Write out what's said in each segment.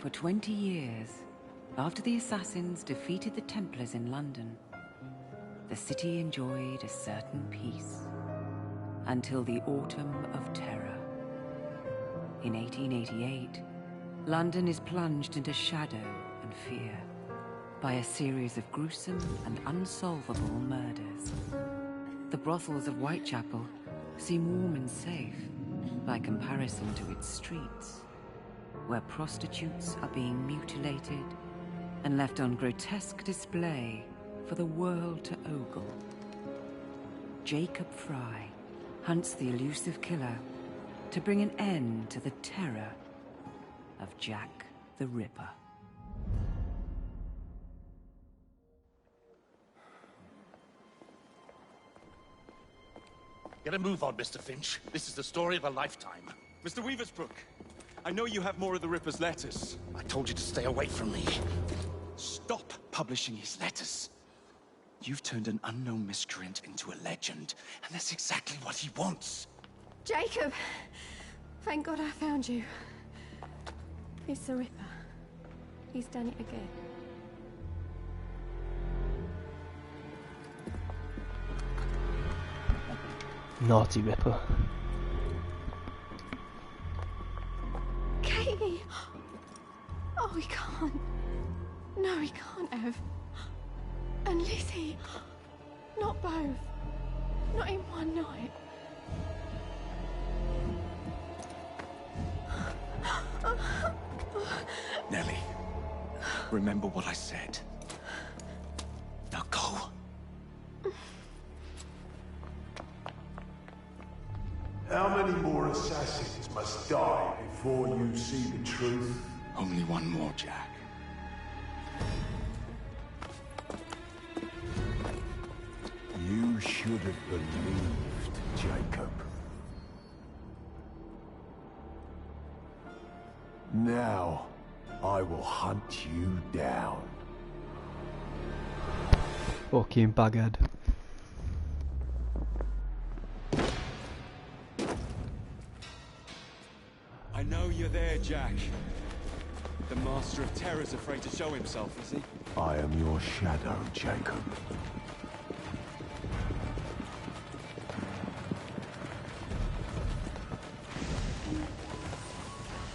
For 20 years, after the Assassins defeated the Templars in London, the city enjoyed a certain peace until the Autumn of Terror. In 1888, London is plunged into shadow and fear by a series of gruesome and unsolvable murders. The brothels of Whitechapel seem warm and safe by comparison to its streets, where prostitutes are being mutilated and left on grotesque display for the world to ogle. Jacob Fry hunts the elusive killer to bring an end to the terror of Jack the Ripper. Get a move on, Mr. Finch. This is the story of a lifetime. Mr. Weaversbrook, I know you have more of the Ripper's letters. I told you to stay away from me. Stop publishing his letters. You've turned an unknown miscreant into a legend, and that's exactly what he wants. Jacob! Thank God I found you. It's the Ripper. He's done it again. Naughty Ripper. Katie! Oh, he can't. No, he can't have. And Lizzie. Not both. Not in one night. Nellie, remember what I said. Now go. How many more assassins must die before you see the truth? Only one more, Jack. You should have believed, Jacob. Now, I will hunt you down. Fucking baghead. I know you're there, Jack. The Master of Terror's afraid to show himself, is he? I am your shadow, Jacob.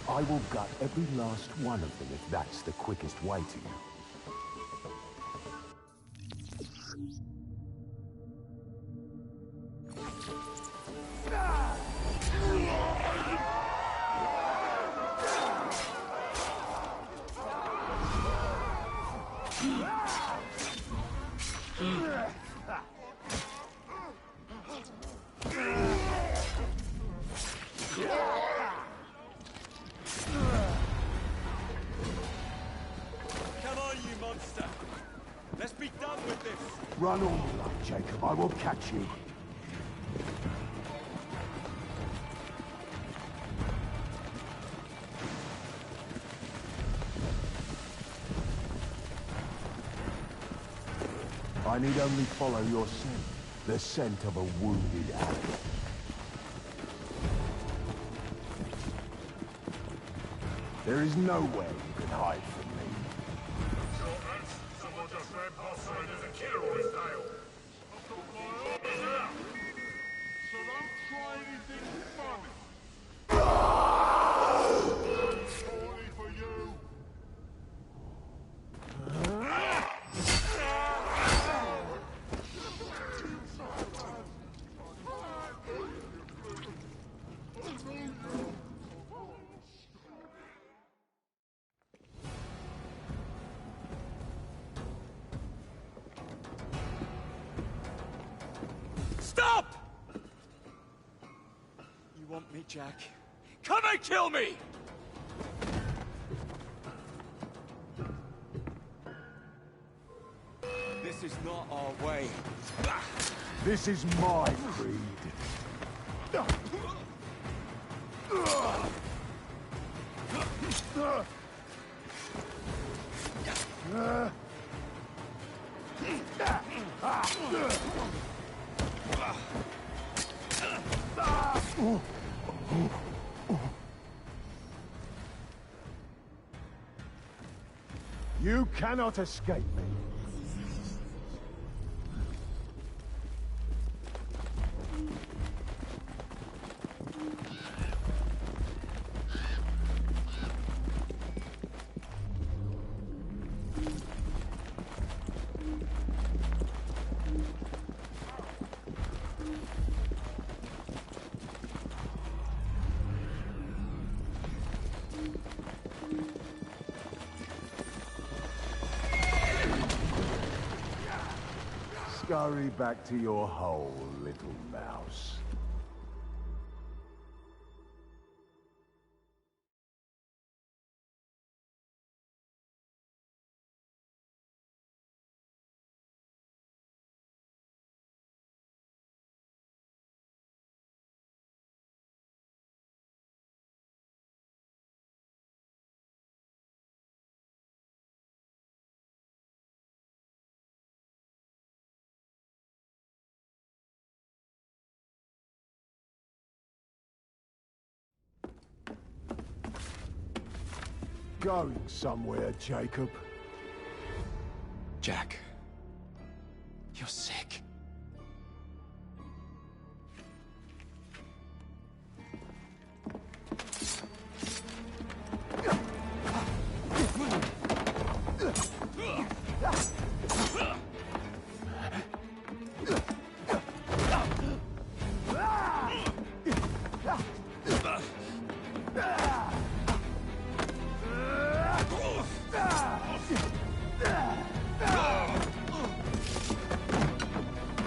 I will gut every last one of them if that's the quickest way to you. Run all you like, Jacob. I will catch you. I need only follow your scent. The scent of a wounded animal. There is nowhere you can hide from me. Stop! You want me, Jack? Come and kill me! This is not our way. This is my creed. You cannot escape me. Scurry back to your hole, little mouse. Going somewhere, Jacob? Jack, you're sick.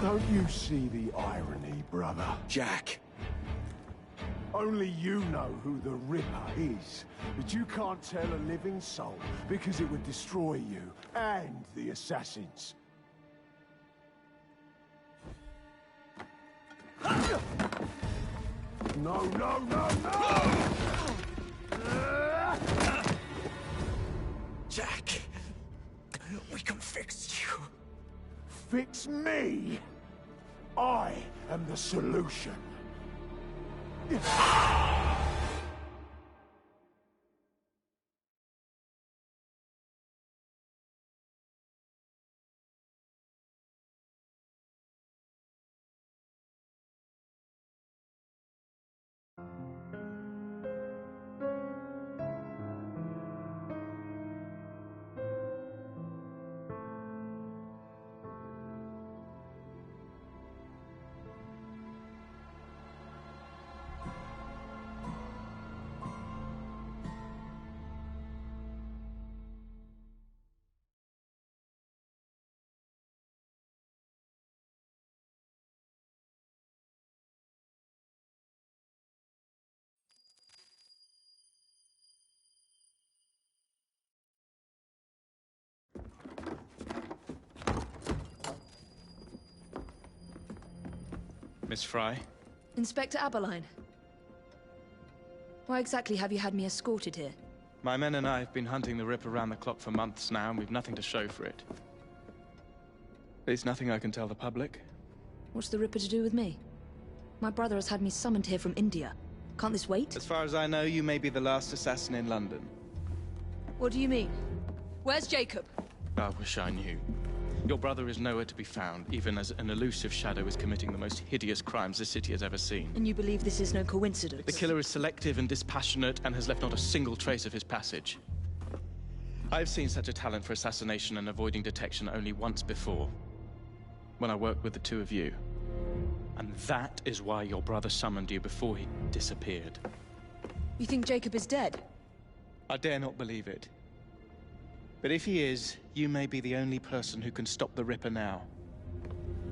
Don't you see the irony, brother? Jack. Only you know who the Ripper is, but you can't tell a living soul because it would destroy you and the Assassins. No, no, no, no! Jack, we can fix you. Fix me? I am the solution. Miss Fry? Inspector Aberline. Why exactly have you had me escorted here? My men and I have been hunting the Ripper around the clock for months now, and we've nothing to show for it. There's nothing I can tell the public. What's the Ripper to do with me? My brother has had me summoned here from India. Can't this wait? As far as I know, you may be the last assassin in London. What do you mean? Where's Jacob? I wish I knew. Your brother is nowhere to be found, even as an elusive shadow is committing the most hideous crimes the city has ever seen. And you believe this is no coincidence? The killer is selective and dispassionate and has left not a single trace of his passage. I've seen such a talent for assassination and avoiding detection only once before. When I worked with the two of you. And that is why your brother summoned you before he disappeared. You think Jacob is dead? I dare not believe it. But if he is, you may be the only person who can stop the Ripper now.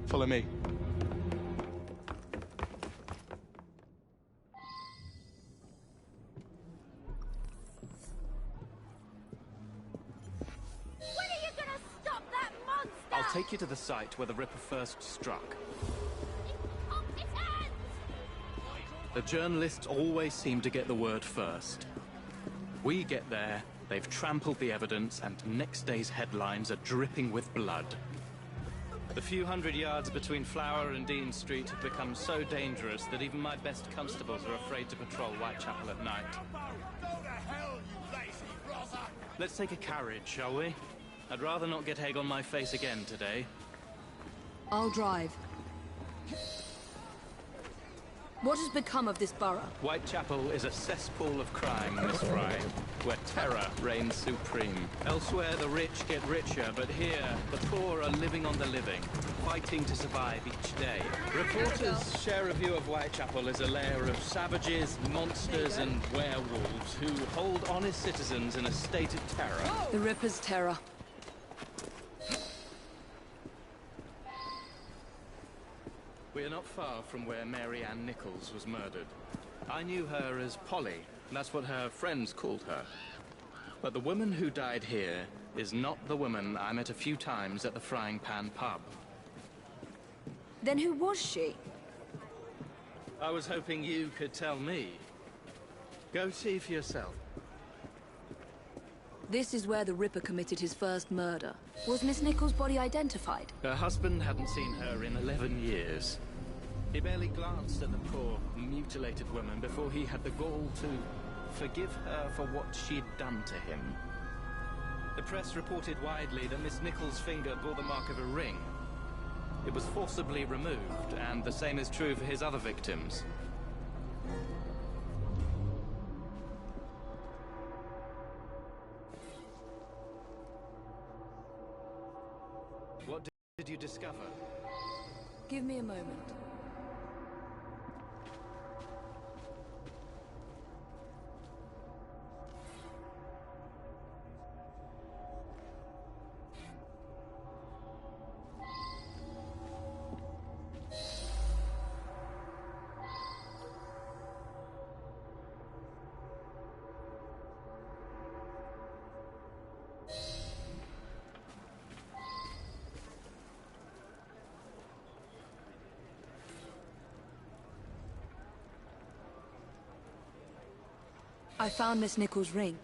Follow me. When are you gonna stop that monster? I'll take you to the site where the Ripper first struck. Off his hands! The journalists always seem to get the word first. We get there, they've trampled the evidence, and next day's headlines are dripping with blood. The few hundred yards between Flower and Dean Street have become so dangerous that even my best constables are afraid to patrol Whitechapel at night. Go to hell, you lazy brother! Let's take a carriage, shall we? I'd rather not get egg on my face again today. I'll drive. What has become of this borough? Whitechapel is a cesspool of crime, Miss Fry, where terror reigns supreme. Elsewhere, the rich get richer, but here, the poor are living on the living, fighting to survive each day. Reporters share a view of Whitechapel as a lair of savages, monsters, and werewolves who hold honest citizens in a state of terror. The Ripper's terror. We are not far from where Mary Ann Nichols was murdered. I knew her as Polly. That's what her friends called her. But the woman who died here is not the woman I met a few times at the Frying Pan pub. Then who was she? I was hoping you could tell me. Go see for yourself. This is where the Ripper committed his first murder. Was Miss Nichols' body identified? Her husband hadn't seen her in 11 years. He barely glanced at the poor, mutilated woman before he had the gall to forgive her for what she'd done to him. The press reported widely that Miss Nichols' finger bore the mark of a ring. It was forcibly removed, and the same is true for his other victims. What did you discover? Give me a moment. I found Miss Nichols' ring.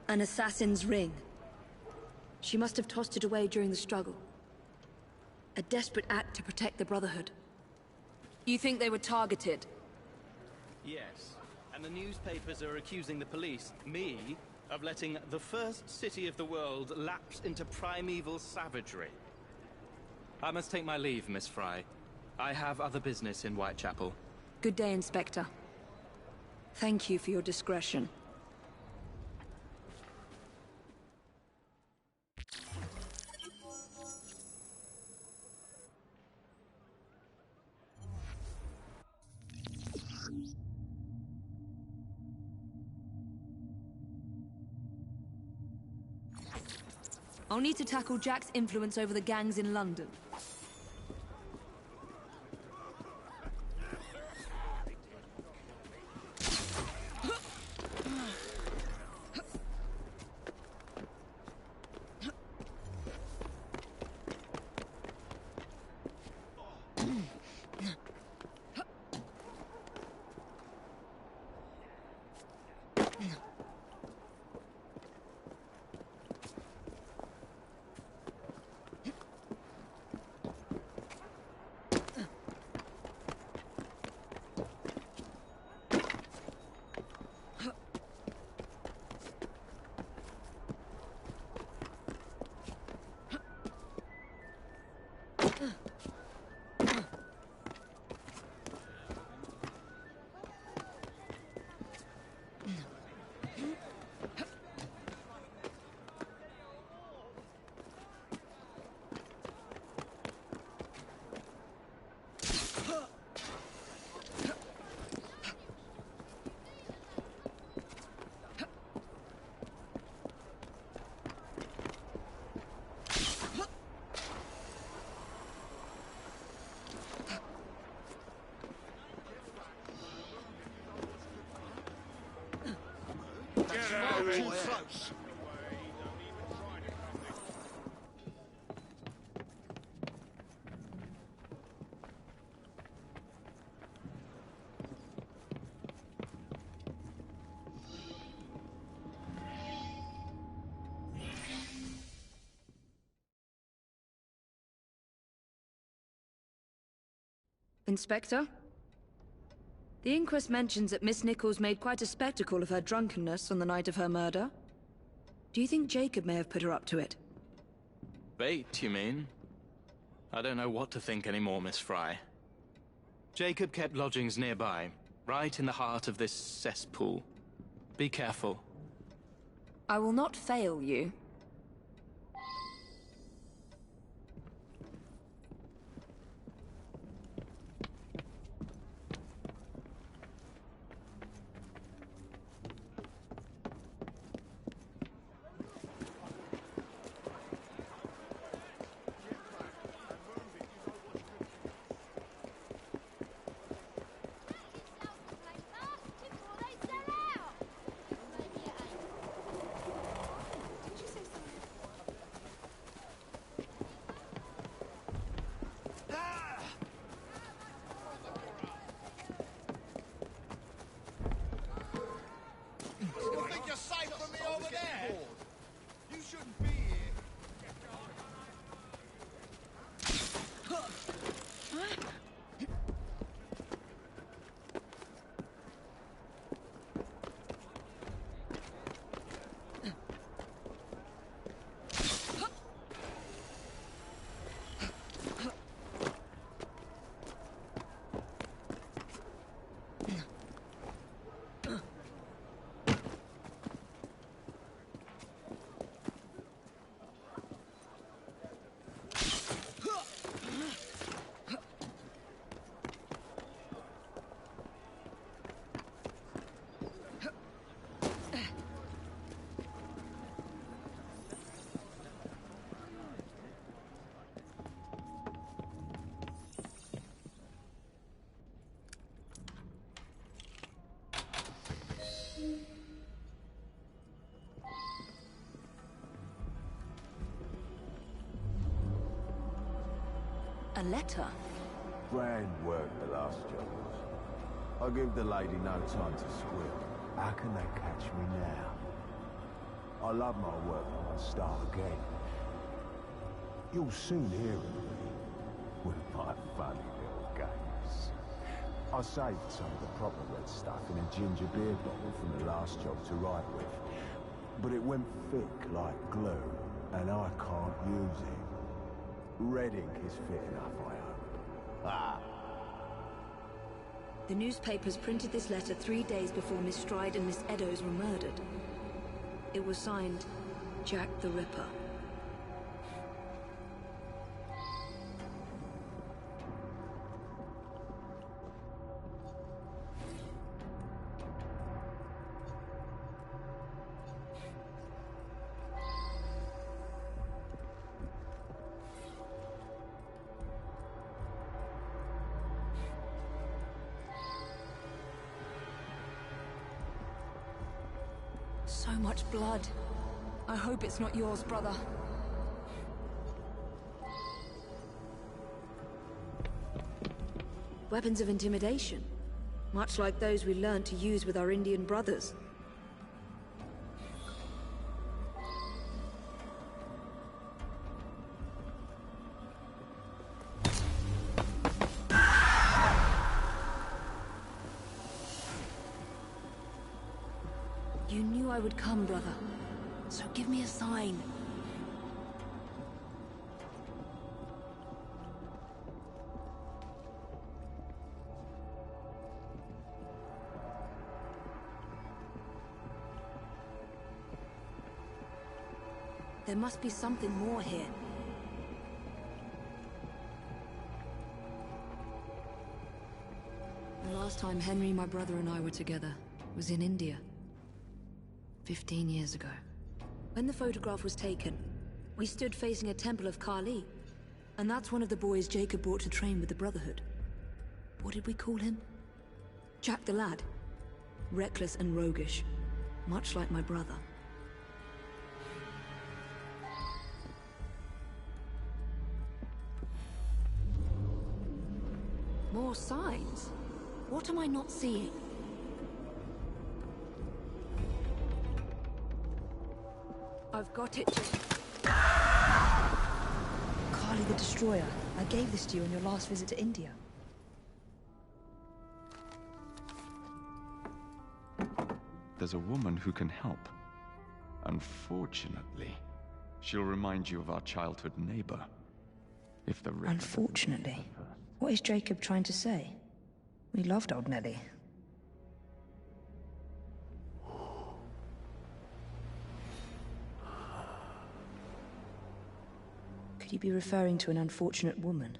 An assassin's ring. She must have tossed it away during the struggle. A desperate act to protect the Brotherhood. You think they were targeted? Yes, and the newspapers are accusing the police, me, of letting the first city of the world lapse into primeval savagery. I must take my leave, Miss Fry. I have other business in Whitechapel. Good day, Inspector. Thank you for your discretion. I'll need to tackle Jack's influence over the gangs in London. Too close. Inspector? The inquest mentions that Miss Nichols made quite a spectacle of her drunkenness on the night of her murder. Do you think Jacob may have put her up to it? Bait, you mean? I don't know what to think anymore, Miss Fry. Jacob kept lodgings nearby, right in the heart of this cesspool. Be careful. I will not fail you. A letter? Grand work the last job was. I give the lady no time to squeal. How can they catch me now? I love my work and I'll start again. You'll soon hear of me with my funny little games. I saved some of the proper red stuff in a ginger beer bottle from the last job to write with. But it went thick like glue, and I can't use it. Red ink is fit enough, I hope. Ah. The newspapers printed this letter 3 days before Miss Stride and Miss Eddowes were murdered. It was signed, Jack the Ripper. So much blood. I hope it's not yours, brother. Weapons of intimidation. Much like those we learned to use with our Indian brothers. You knew I would come, brother. So give me a sign. There must be something more here. The last time Henry, my brother, and I were together was in India. 15 years ago. When the photograph was taken, we stood facing a temple of Kali. And that's one of the boys Jacob brought to train with the Brotherhood. What did we call him? Jack the Lad. Reckless and roguish. Much like my brother. More signs? What am I not seeing? I've got it. Kali the Destroyer. I gave this to you on your last visit to India. There's a woman who can help. Unfortunately, She'll remind you of our childhood neighbor. If the Ripper... Unfortunately. What is Jacob trying to say? We loved old Nelly. Could he be referring to an unfortunate woman?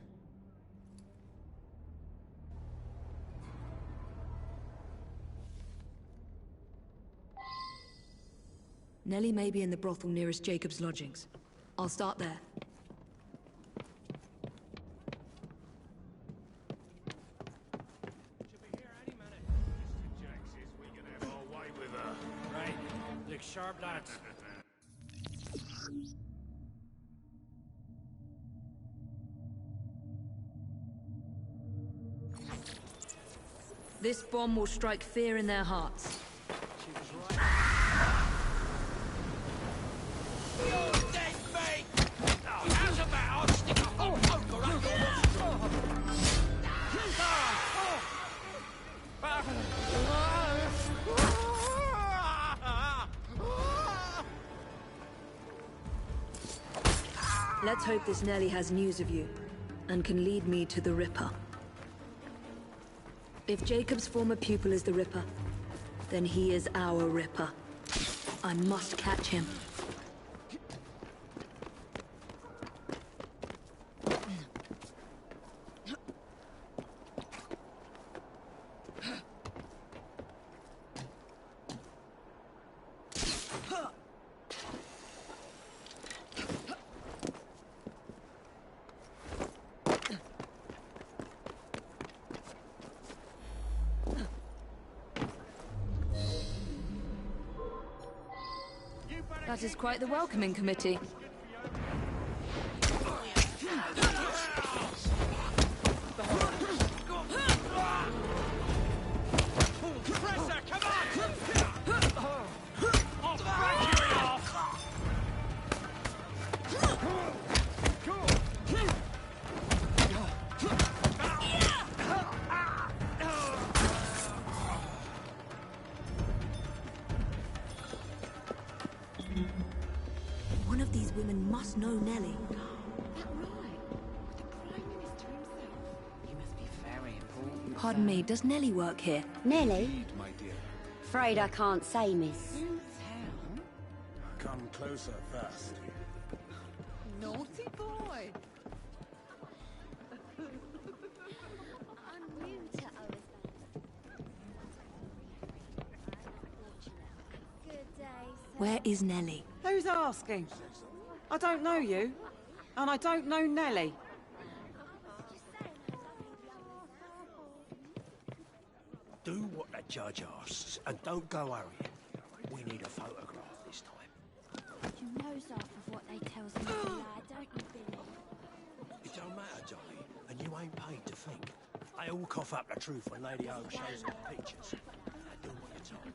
Nelly may be in the brothel nearest Jacob's lodgings. I'll start there. Look sharp, lads. This bomb will strike fear in their hearts. Let's hope this Nelly has news of you, and can lead me to the Ripper. If Jacob's former pupil is the Ripper, then he is our Ripper. I must catch him. That is quite the welcoming committee. One of these women must know Nelly. Pardon me, does Nelly work here? Nelly? Afraid I can't say, miss. Come closer first. Naughty boy. I'm new to Good day, Where is Nelly? Who's asking? I don't know you, and I don't know Nelly. Do what the judge asks, and don't go hurrying. We need a photograph this time. You nose off of what they tells me, lad, don't you, Billy? It don't matter, Johnny, and you ain't paid to think. They all cough up the truth when Lady O shows them the pictures. Now do what you're told.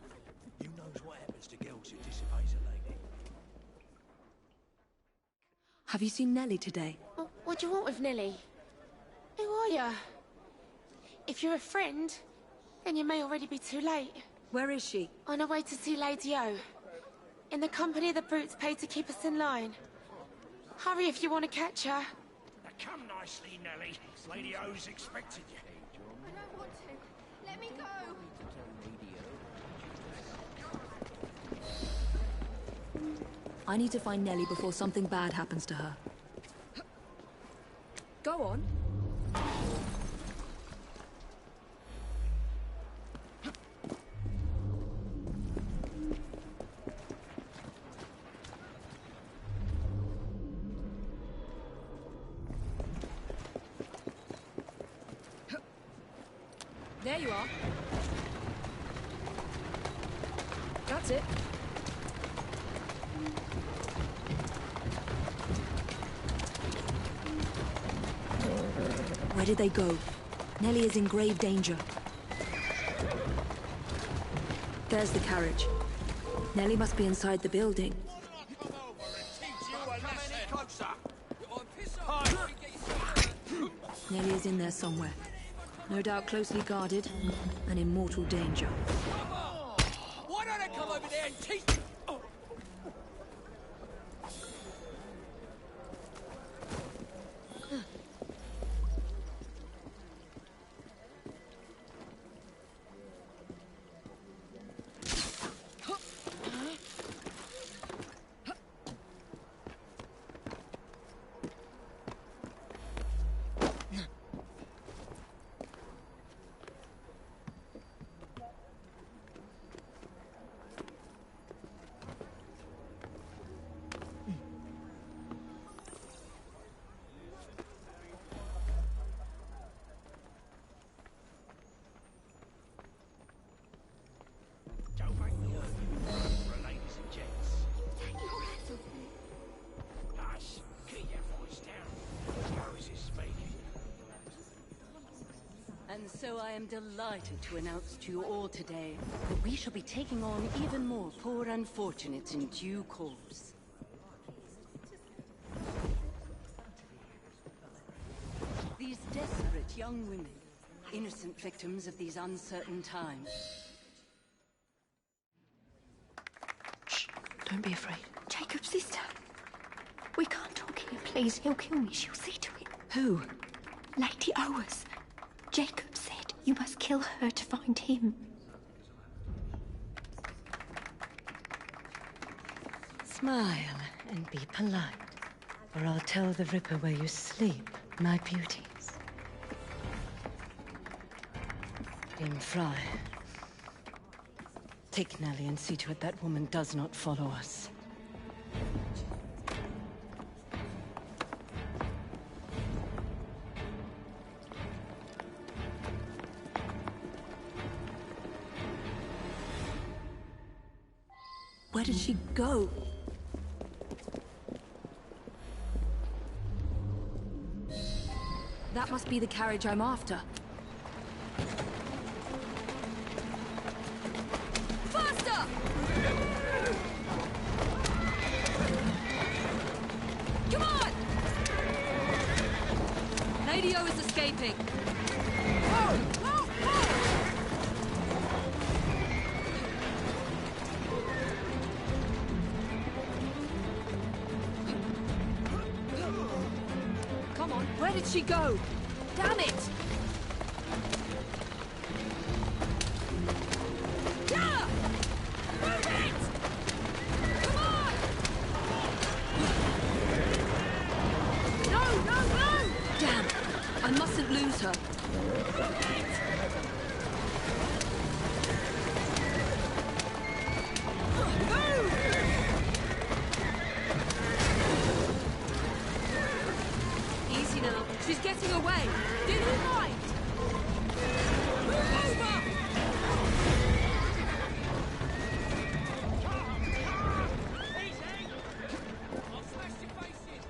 You knows what happens to girls who disobeys a lady. Have you seen Nelly today? What do you want with Nelly? Who are you? If you're a friend, then you may already be too late. Where is she? On her way to see Lady O. In the company of the brutes paid to keep us in line. Hurry if you want to catch her. Now come nicely, Nelly. Lady O's expected you. I don't want to. Let me go. I need to find Nelly before something bad happens to her. Go on. There you are. That's it. Where did they go? Nelly is in grave danger. There's the carriage. Nelly must be inside the building. Nelly is in there somewhere. No doubt closely guarded and in mortal danger. Why don't I come over there and teach you? So I am delighted to announce to you all today that we shall be taking on even more poor unfortunates in due course. These desperate young women, innocent victims of these uncertain times. Shh, don't be afraid. Jacob's sister. We can't talk here, please. He'll kill me. She'll see to it. Who? Lady Owers. Jacob said you must kill her to find him. Smile and be polite, or I'll tell the Ripper where you sleep, my beauties. Dame Fry, take Nellie and see to it that woman does not follow us. Where did she go? That must be the carriage I'm after. Faster! Come on! Lady O is escaping. Whoa! Whoa! Whoa! Come on, where did she go? Damn it! Yeah! Move it! Come on! No, no, no! Damn, I mustn't lose her. Move it! Easy now. She's getting away. Did he mind? Move over! I'll smash your face in!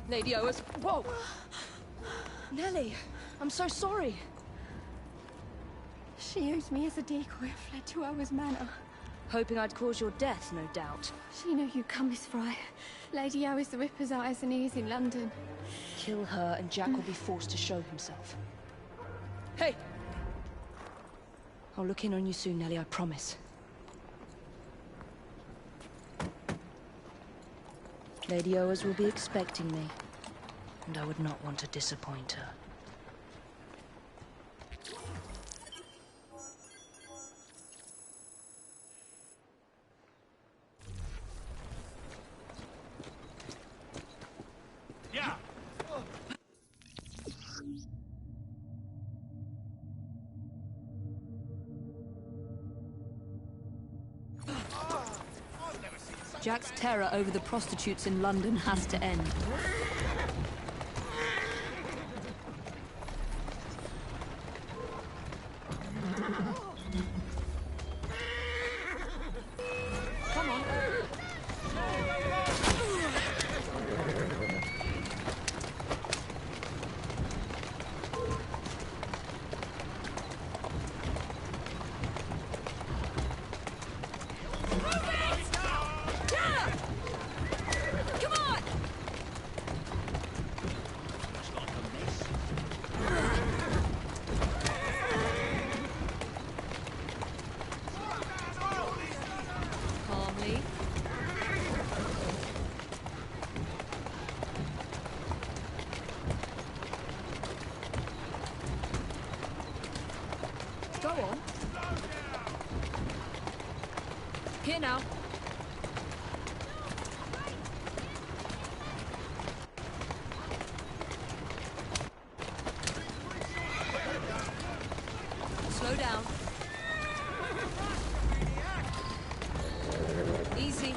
Lady Owers, whoa! Nellie, I'm so sorry. She used me as a decoy and fled to Owers Manor. Hoping I'd cause your death, no doubt. She knew you'd come, Miss Fry. Lady Owers the Ripper's eyes and ears in London. Kill her and Jack will be forced to show himself. Hey! I'll look in on you soon, Nellie, I promise. Lady Owers will be expecting me, and I would not want to disappoint her. Yeah! Jack's terror over the prostitutes in London has to end. Come on. Here now. Slow down. Easy.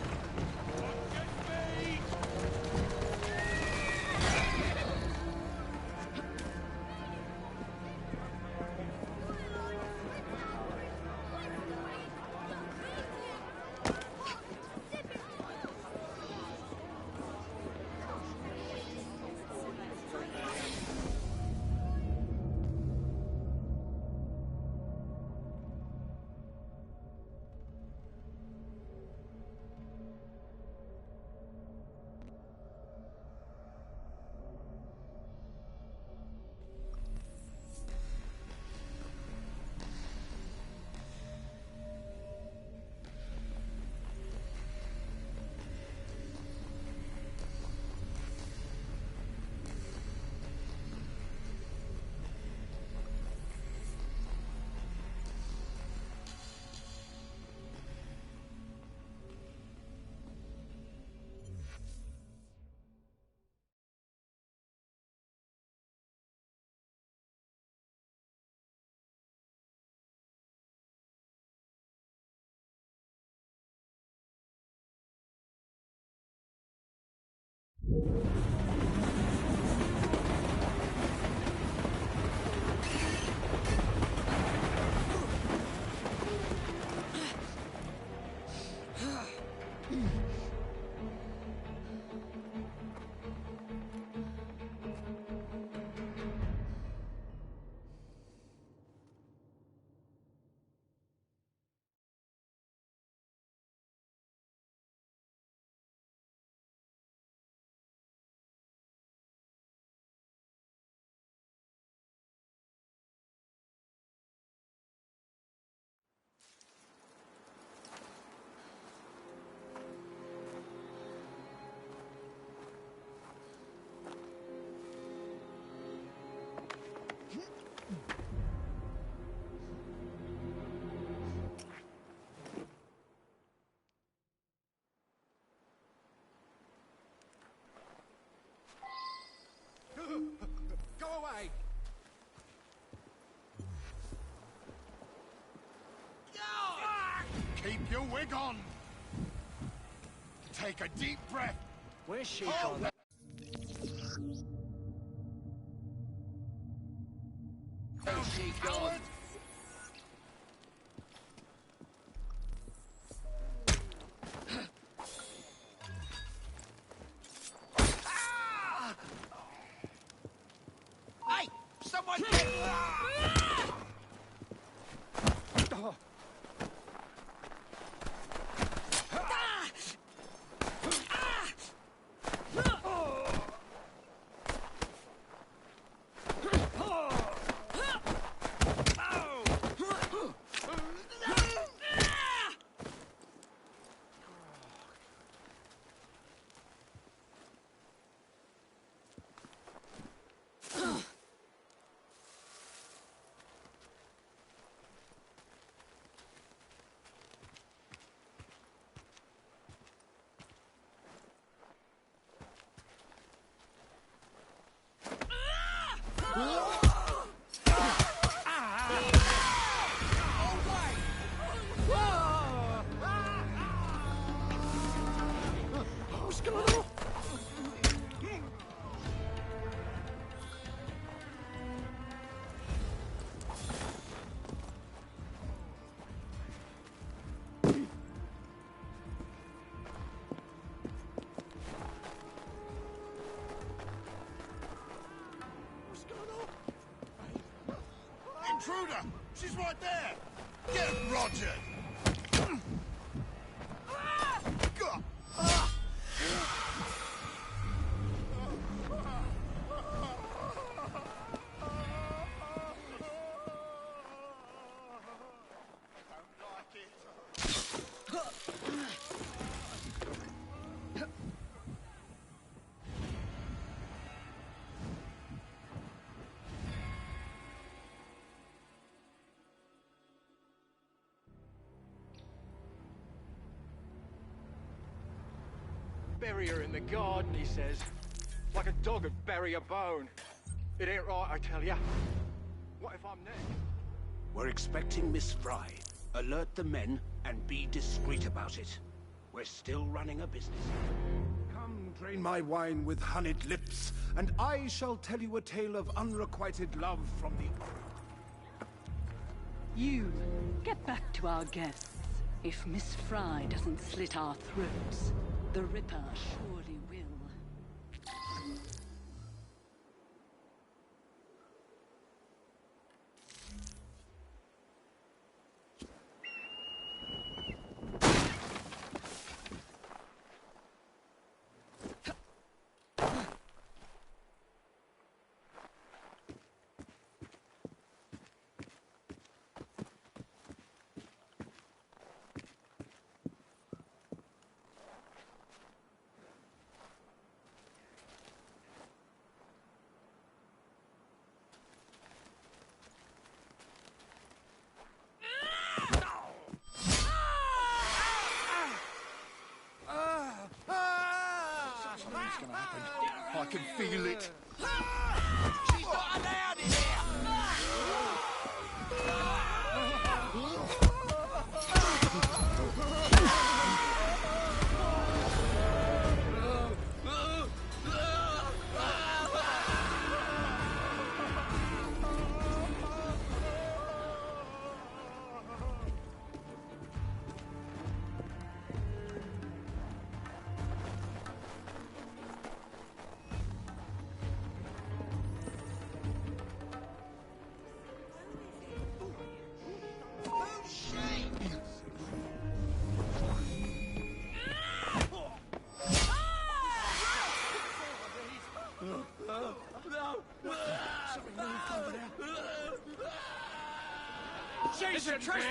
Go away! Keep your wig on! Take a deep breath! Where's she Hold gone? Where's she gone? Hey! Someone get... Oh. What's going on? Intruder! She's right there! Get Roger! bury her in the garden, he says. Like a dog would bury a bone. It ain't right, I tell ya. What if I'm next? We're expecting Miss Fry. Alert the men and be discreet about it. We're still running a business. Come, drain my wine with honeyed lips, and I shall tell you a tale of unrequited love from the... You, get back to our guests. If Miss Fry doesn't slit our throats, the Ripper surely will. I can feel it. She's not allowed in here! She's a traitor!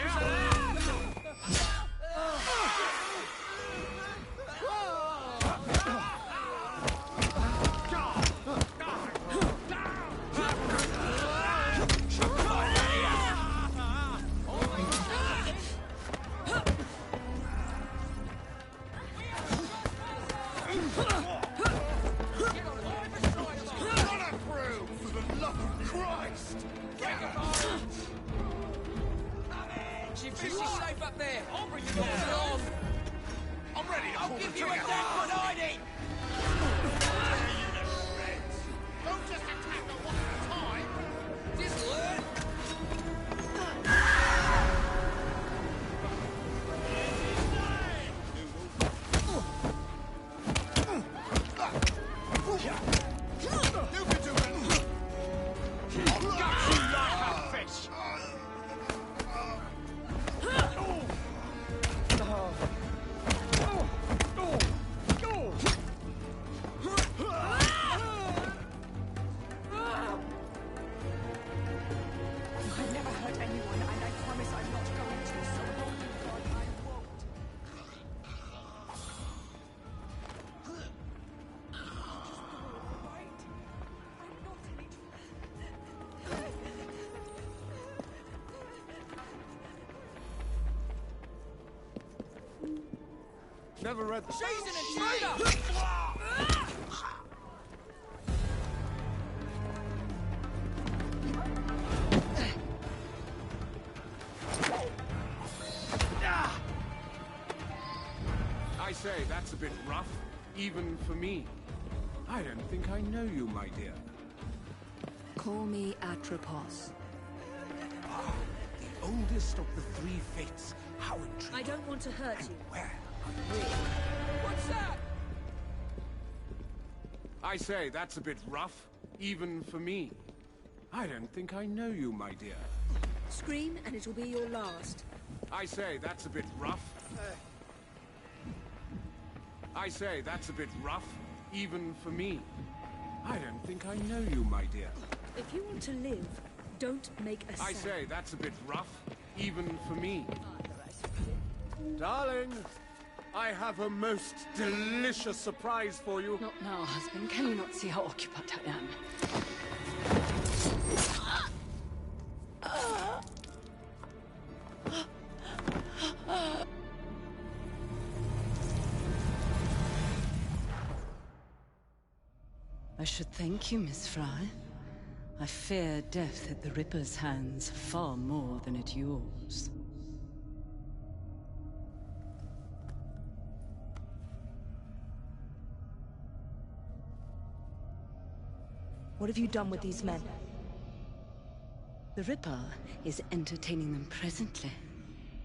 Never read... She's an intruder! I say, that's a bit rough, even for me. I don't think I know you, my dear. Call me Atropos. Ah, the oldest of the three fates. How intriguing. I don't want to hurt you. Where? What's that? I say, that's a bit rough, even for me. I don't think I know you, my dear. Scream and it'll be your last. I say, that's a bit rough. I say, that's a bit rough, even for me. I don't think I know you, my dear. If you want to live, don't make a sound. I say, that's a bit rough, even for me. Darling, I have a most delicious surprise for you. Not now, husband. Can you not see how occupied I am? I should thank you, Miss Fry. I fear death at the Ripper's hands far more than at yours. What have you done with these men? The Ripper is entertaining them presently.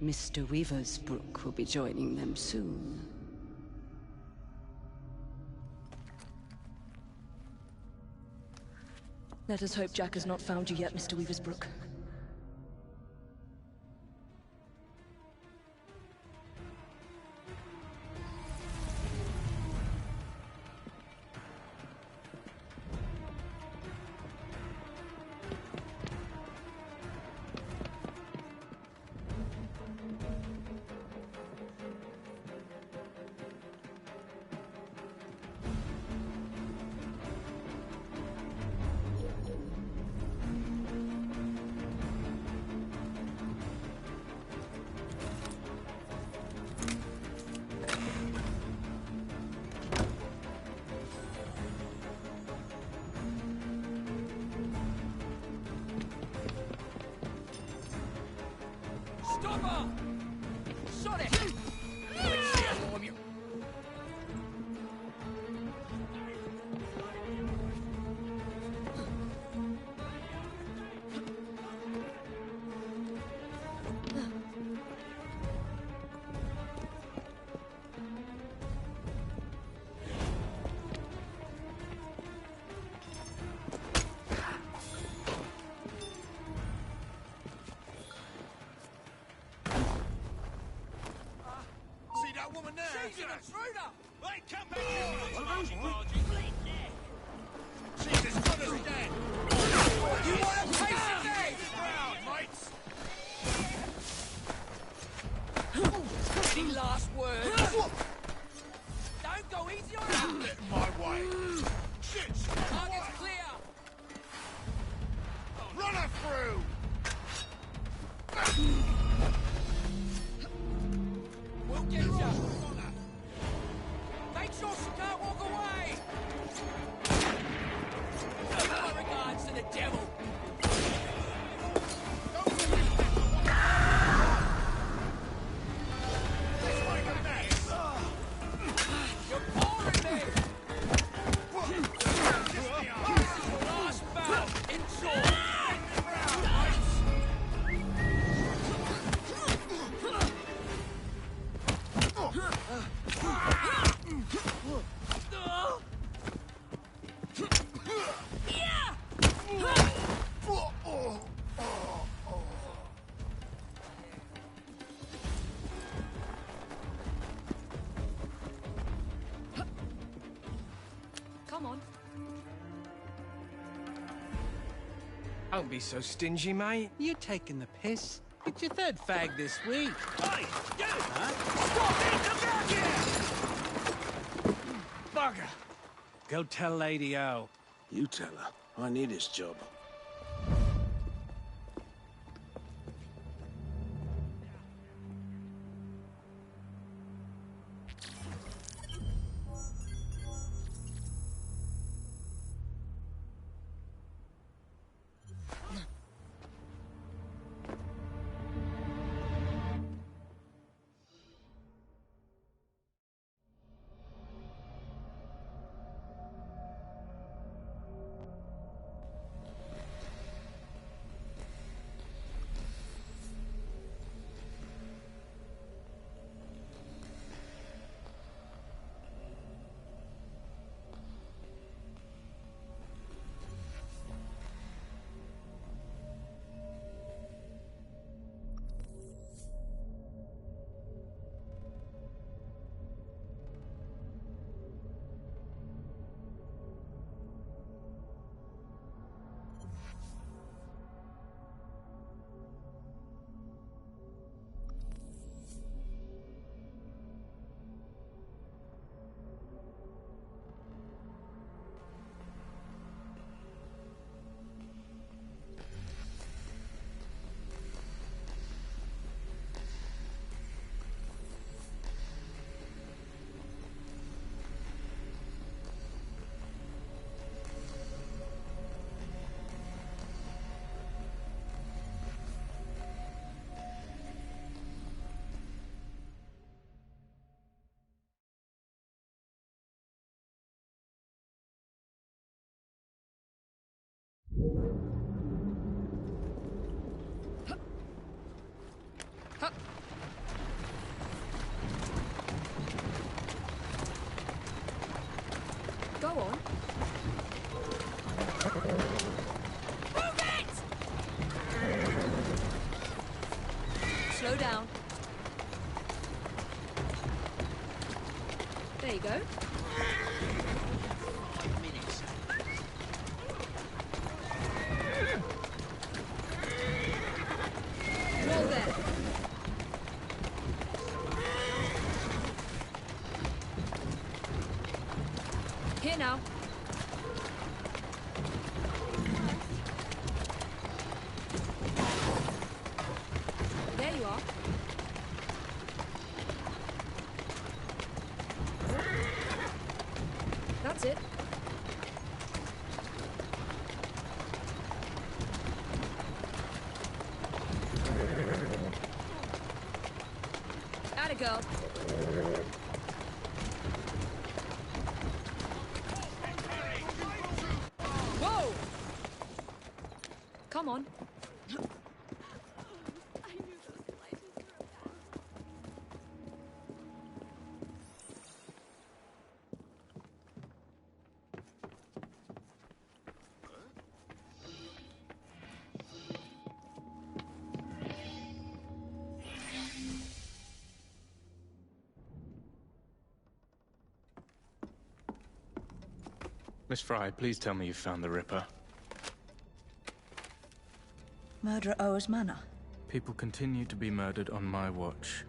Mr. Weaversbrook will be joining them soon. Let us hope Jack has not found you yet, Mr. Weaversbrook. Stop her! Shot it! Woman there! She's an intruder! Hey, come back here! She's as good as dead! You want a taste of me? Mates! Any last words? Don't go easy on her! Get in my way! Shit! Target's clear! Run her through! We'll get ya! Make sure she can't walk away! My regards to the devil! You're boring me! This is your last bout! Enjoy! Come on. Don't be so stingy, mate. You're taking the piss. It's your third fag this week. Hey! You! Huh? Stop it! Come back here! Bugger! Go tell Lady O. You tell her. I need this job. Go on. Move it! Slow down. There you go. Roll there. Here now. There you are. That's it. Atta girl. Whoa! Come on. Miss Fry, please tell me you found the Ripper. Murder at Oa's Manor. People continue to be murdered on my watch.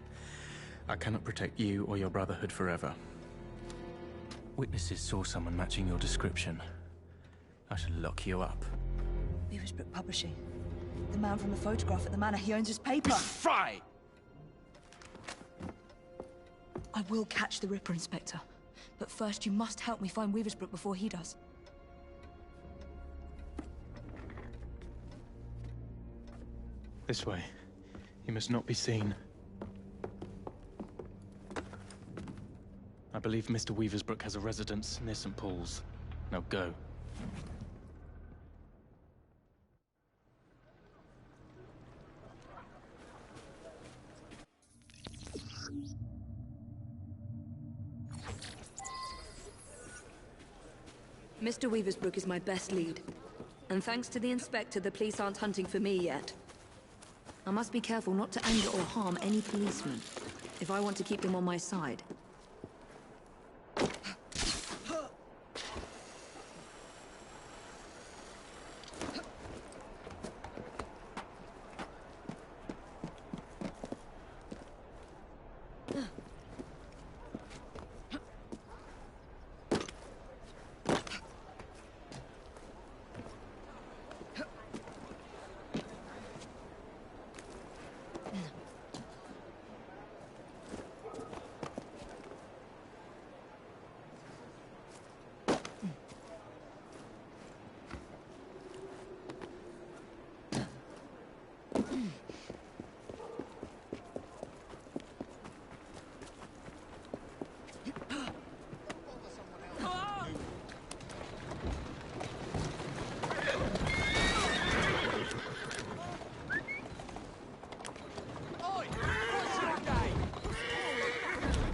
I cannot protect you or your Brotherhood forever. Witnesses saw someone matching your description. I shall lock you up. Weaversbrook Publishing. The man from the photograph at the manor, he owns his paper. Fry! I will catch the Ripper, Inspector. But first, you must help me find Weaversbrook before he does. This way. You must not be seen. I believe Mr. Weaversbrook has a residence near St. Paul's. Now go. Mr. Weaversbrook is my best lead. And thanks to the Inspector, the police aren't hunting for me yet. I must be careful not to anger or harm any policeman, if I want to keep them on my side.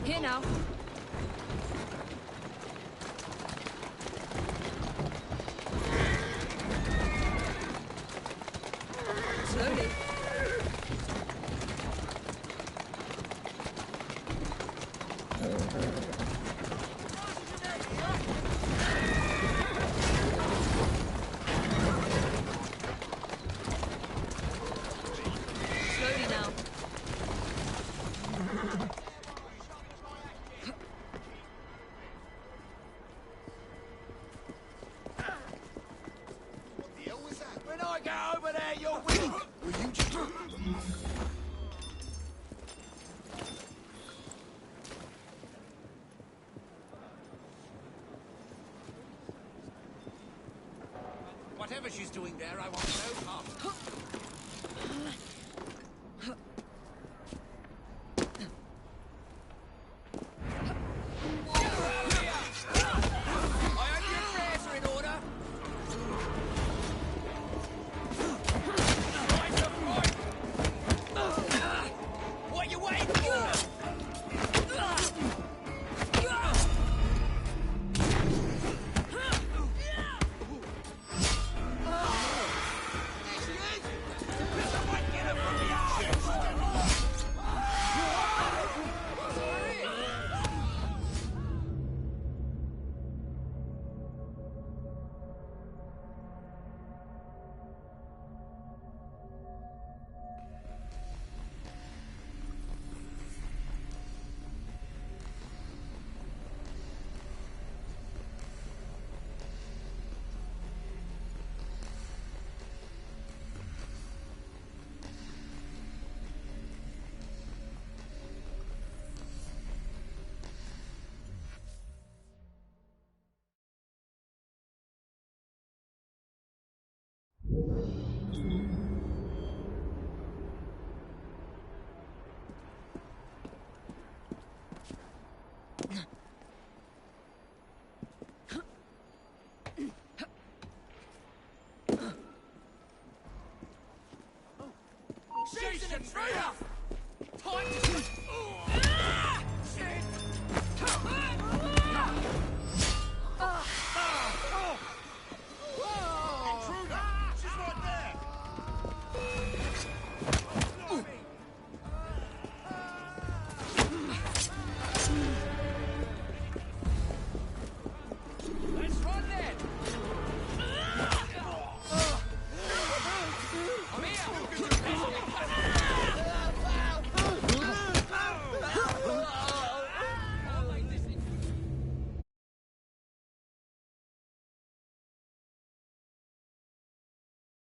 Here now. Slowly. Slowly now. When I get over there, you'll win! Will you just... Whatever she's doing there, I want no part. I hope your prayers are in order. What you waiting for? Jason and Freya!